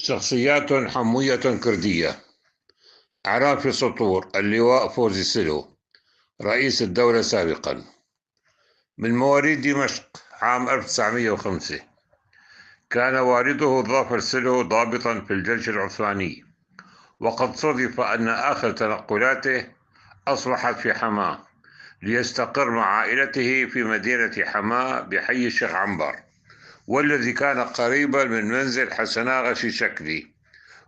شخصيات حموية كردية. أعراب في سطور: اللواء فوزي سلو، رئيس الدولة سابقا، من مواليد دمشق عام 1905. كان والده ظافر سلو ضابطا في الجيش العثماني، وقد صُدف أن آخر تنقلاته أصبحت في حماة، ليستقر مع عائلته في مدينة حماة بحي الشيخ عنبر، والذي كان قريبا من منزل حسناغ شيشكلي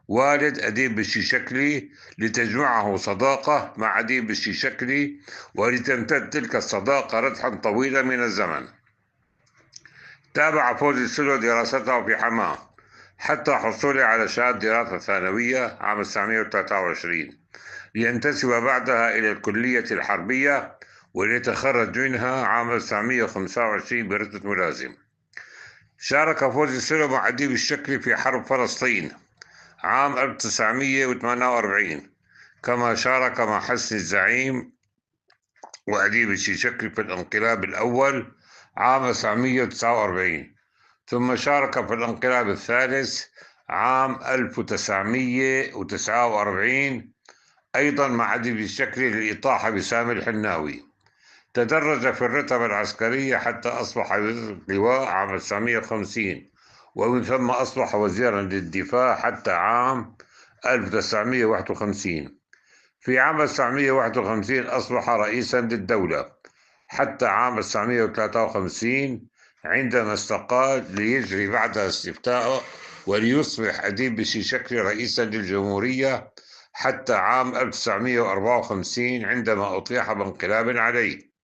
والد أديب الشيشكلي، لتجمعه صداقة مع أديب الشيشكلي، ولتمتد تلك الصداقة ردحا طويلا من الزمن. تابع فوزي السلو دراسته في حماة حتى حصوله على شهادة دراسة ثانوية عام 1923، لينتسب بعدها إلى الكلية الحربية، وليتخرج منها عام 1925 برتبة ملازم. شارك فوزي السلو مع أديب الشكلي في حرب فلسطين عام 1948، كما شارك مع حسني الزعيم وأديب الشيشكلي في الانقلاب الأول عام 1949، ثم شارك في الانقلاب الثالث عام 1949 أيضا مع أديب الشكلي للإطاحة بسامي الحناوي. تدرج في الرتبة العسكرية حتى أصبح لواء عام 1950، ومن ثم أصبح وزيرا للدفاع حتى عام 1951. في عام 1951 أصبح رئيسا للدولة حتى عام 1953، عندما استقال ليجري بعدها استفتاء، وليصبح أديب الشيشكلي رئيسا للجمهورية حتى عام 1954، عندما أطيح بانقلاب عليه.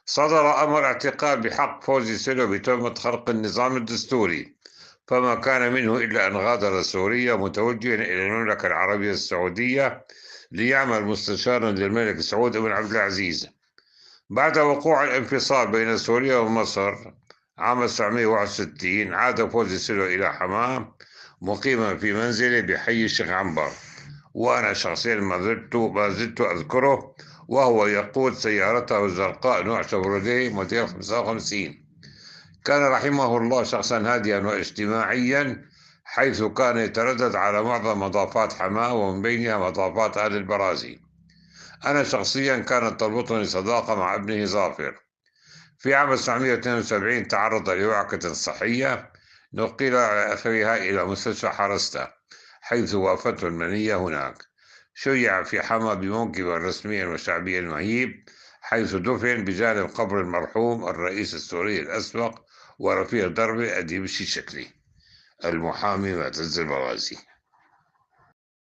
صدر أمر اعتقال بحق فوزي سلو بتهمة خرق النظام الدستوري، فما كان منه إلا أن غادر سوريا متوجها إلى المملكة العربية السعودية ليعمل مستشارا للملك سعود بن عبد العزيز. بعد وقوع الانفصال بين سوريا ومصر عام 1961، عاد فوزي سلو إلى حماة مقيما في منزله بحي الشيخ عنبر، وأنا شخصيا ما زلت أذكره وهو يقود سيارته الزرقاء نوع شيفروليه موديل 55. كان رحمه الله شخصا هادئا واجتماعيا، حيث كان يتردد على معظم مضافات حماة، ومن بينها مضافات آل البرازي. أنا شخصيا كانت تربطني صداقة مع ابنه ظافر. في عام 1972 تعرض لوعكة صحية، نقل على أثرها إلى مستشفى حرسته، حيث وافته المنية هناك. شيع في حما بموكب رسميا وشعبيا مهيب، حيث دفن بجانب قبر المرحوم الرئيس السوري الأسبق ورفيق دربه أديب الشيشكلي. المحامي معتز البرازي.